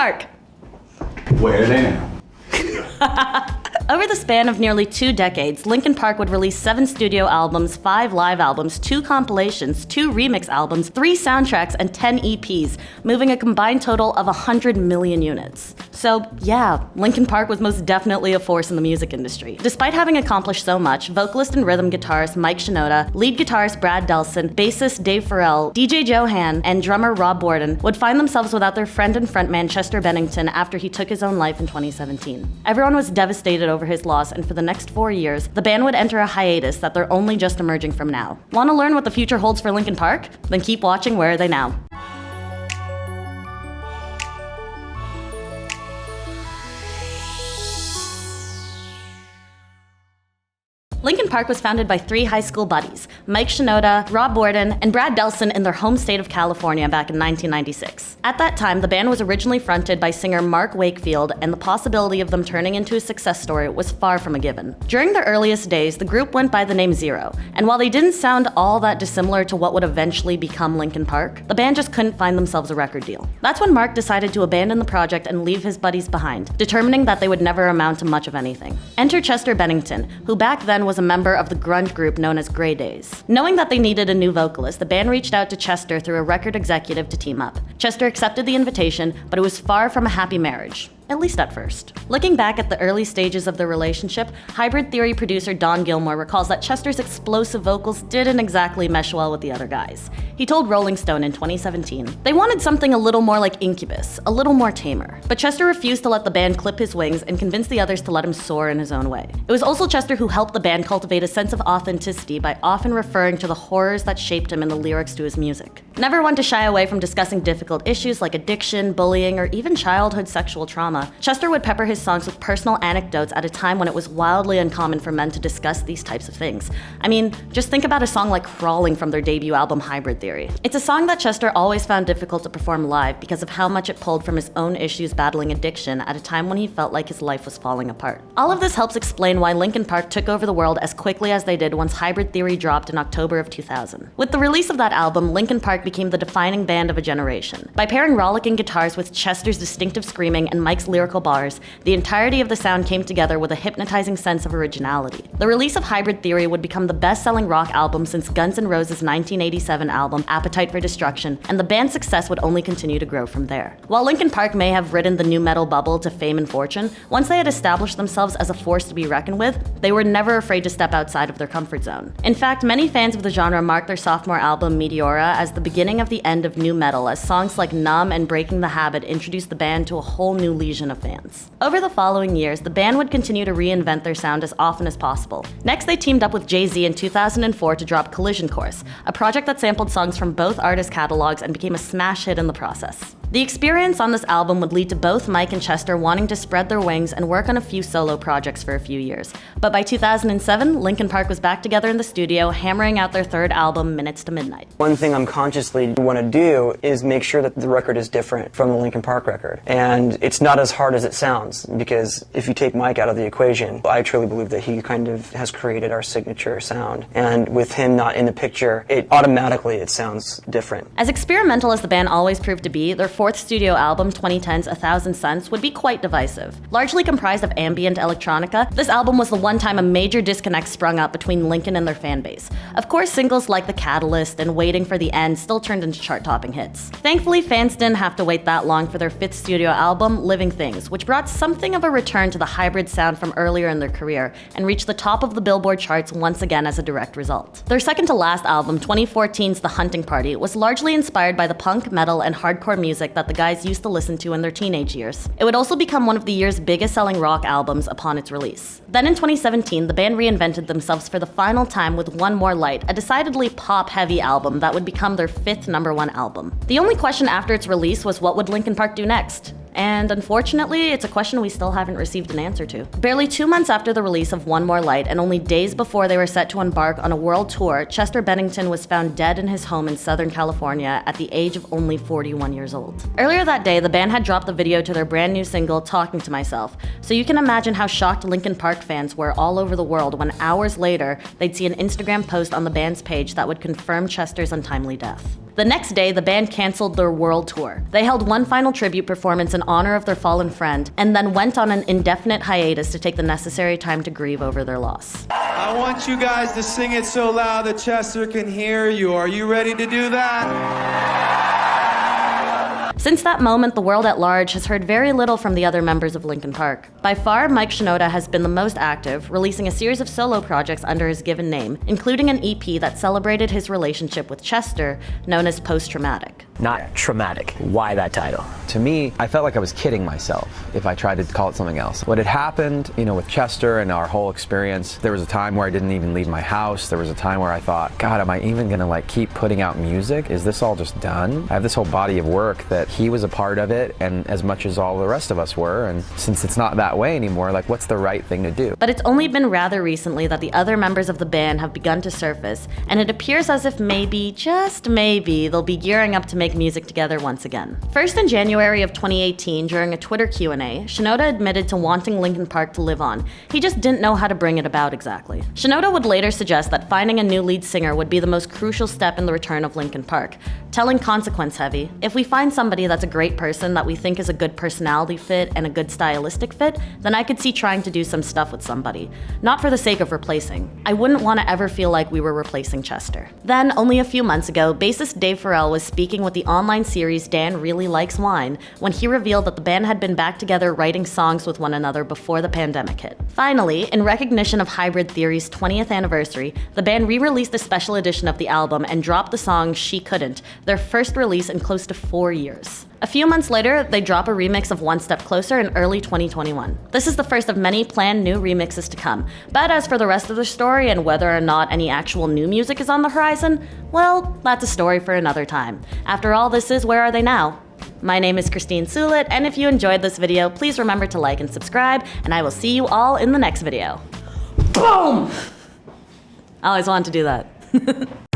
Park! Where are they now? Over the span of nearly 2 decades, Linkin Park would release 7 studio albums, 5 live albums, 2 compilations, 2 remix albums, 3 soundtracks, and 10 EPs, moving a combined total of 100 million units. So yeah, Linkin Park was most definitely a force in the music industry. Despite having accomplished so much, vocalist-and-rhythm guitarist Mike Shinoda, lead guitarist Brad Delson, bassist Dave Farrell, DJ Joe Hahn, and drummer Rob Bourdon would find themselves without their friend and frontman Chester Bennington after he took his own life in 2017. Everyone was devastated over his loss, and for the next 4 years, the band would enter a hiatus that they're only just emerging from now. Want to learn what the future holds for Linkin Park? Then keep watching Where Are They Now? Linkin Park was founded by 3 high school buddies, Mike Shinoda, Rob Bourdon, and Brad Delson in their home state of California back in 1996. At that time, the band was originally fronted by singer Mark Wakefield, and the possibility of them turning into a success story was far from a given. During their earliest days, the group went by the name Zero, and while they didn't sound all that dissimilar to what would eventually become Linkin Park, the band just couldn't find themselves a record deal. That's when Mark decided to abandon the project and leave his buddies behind, determining that they would never amount to much of anything. Enter Chester Bennington, who back then was a member of the grunge group known as Grey Daze. Knowing that they needed a new vocalist, the band reached out to Chester through a record executive to team up. Chester accepted the invitation, but it was far from a happy marriage. At least at first. Looking back at the early stages of their relationship, Hybrid Theory producer Don Gilmore recalls that Chester's explosive vocals didn't exactly mesh well with the other guys. He told Rolling Stone in 2017, "They wanted something a little more like Incubus, a little more tamer." But Chester refused to let the band clip his wings and convinced the others to let him soar in his own way. It was also Chester who helped the band cultivate a sense of authenticity by often referring to the horrors that shaped him in the lyrics to his music. Never one to shy away from discussing difficult issues like addiction, bullying, or even childhood sexual trauma, Chester would pepper his songs with personal anecdotes at a time when it was wildly uncommon for men to discuss these types of things. I mean, just think about a song like Crawling from their debut album Hybrid Theory. It's a song that Chester always found difficult to perform live because of how much it pulled from his own issues battling addiction at a time when he felt like his life was falling apart. All of this helps explain why Linkin Park took over the world as quickly as they did once Hybrid Theory dropped in October of 2000. With the release of that album, Linkin Park became the defining band of a generation. By pairing rollicking guitars with Chester's distinctive screaming and Mike's lyrical bars, the entirety of the sound came together with a hypnotizing sense of originality. The release of Hybrid Theory would become the best-selling rock album since Guns N' Roses' 1987 album Appetite for Destruction, and the band's success would only continue to grow from there. While Linkin Park may have ridden the NuMetal bubble to fame and fortune, once they had established themselves as a force to be reckoned with, they were never afraid to step outside of their comfort zone. In fact, many fans of the genre marked their sophomore album Meteora as the beginning of the end of NuMetal, as songs like Numb and Breaking the Habit introduced the band to a whole new legion of fans. Over the following years, the band would continue to reinvent their sound as often as possible. Next, they teamed up with Jay-Z in 2004 to drop Collision Course, a project that sampled songs from both artists' catalogs and became a smash hit in the process. The experience on this album would lead to both Mike and Chester wanting to spread their wings and work on a few solo projects for a few years. But by 2007, Linkin Park was back together in the studio, hammering out their third album, Minutes to Midnight. One thing I'm consciously want to do is make sure that the record is different from the Linkin Park record. And it's not as hard as it sounds, because if you take Mike out of the equation, I truly believe that he kind of has created our signature sound. And with him not in the picture, it sounds different. As experimental as the band always proved to be, their fourth studio album, 2010's 1000 Suns, would be quite divisive. Largely comprised of ambient electronica, this album was the one time a major disconnect sprung up between Linkin and their fan base. Of course, singles like The Catalyst and Waiting for the End still turned into chart-topping hits. Thankfully, fans didn't have to wait that long for their fifth studio album, Living Things, which brought something of a return to the hybrid sound from earlier in their career and reached the top of the Billboard charts once again as a direct result. Their second to last album, 2014's The Hunting Party, was largely inspired by the punk, metal, and hardcore music that the guys used to listen to in their teenage years. It would also become one of the year's biggest selling rock albums upon its release. Then in 2017, the band reinvented themselves for the final time with One More Light, a decidedly pop-heavy album that would become their fifth #1 album. The only question after its release was, what would Linkin Park do next? And unfortunately, it's a question we still haven't received an answer to. Barely 2 months after the release of One More Light, and only days before they were set to embark on a world tour, Chester Bennington was found dead in his home in Southern California at the age of only 41 years old. Earlier that day, the band had dropped the video to their brand new single, Talking to Myself, so you can imagine how shocked Linkin Park fans were all over the world when hours later, they'd see an Instagram post on the band's page that would confirm Chester's untimely death. The next day, the band canceled their world tour. They held one final tribute performance in honor of their fallen friend, and then went on an indefinite hiatus to take the necessary time to grieve over their loss. I want you guys to sing it so loud that Chester can hear you. Are you ready to do that? Since that moment, the world at large has heard very little from the other members of Linkin Park. By far, Mike Shinoda has been the most active, releasing a series of solo projects under his given name, including an EP that celebrated his relationship with Chester, known as Post-Traumatic. Not traumatic. Why that title? To me, I felt like I was kidding myself if I tried to call it something else. What had happened, with Chester and our whole experience, there was a time where I didn't even leave my house. There was a time where I thought, God, am I even gonna keep putting out music? Is this all just done? I have this whole body of work that he was a part of it, and as much as all the rest of us were, and since it's not that way anymore, what's the right thing to do? But it's only been rather recently that the other members of the band have begun to surface, and it appears as if maybe, just maybe, they'll be gearing up to make music together once again. First, in January of 2018, during a Twitter Q&A, Shinoda admitted to wanting Linkin Park to live on. He just didn't know how to bring it about exactly. Shinoda would later suggest that finding a new lead singer would be the most crucial step in the return of Linkin Park, telling Consequence Heavy, "If we find somebody that's a great person that we think is a good personality fit and a good stylistic fit, then I could see trying to do some stuff with somebody. Not for the sake of replacing. I wouldn't want to ever feel like we were replacing Chester." Then, only a few months ago, bassist Dave Farrell was speaking with the online series Dan Really Likes Wine when he revealed that the band had been back together writing songs with one another before the pandemic hit. Finally, in recognition of Hybrid Theory's 20th anniversary, the band re-released a special edition of the album and dropped the song She Couldn't, their first release in close to 4 years. A few months later, they drop a remix of One Step Closer in early 2021. This is the first of many planned new remixes to come, but as for the rest of the story and whether or not any actual new music is on the horizon, well, that's a story for another time. After all, this is Where Are They Now? My name is Christine Sulit, and if you enjoyed this video, please remember to like and subscribe, and I will see you all in the next video. Boom! I always wanted to do that.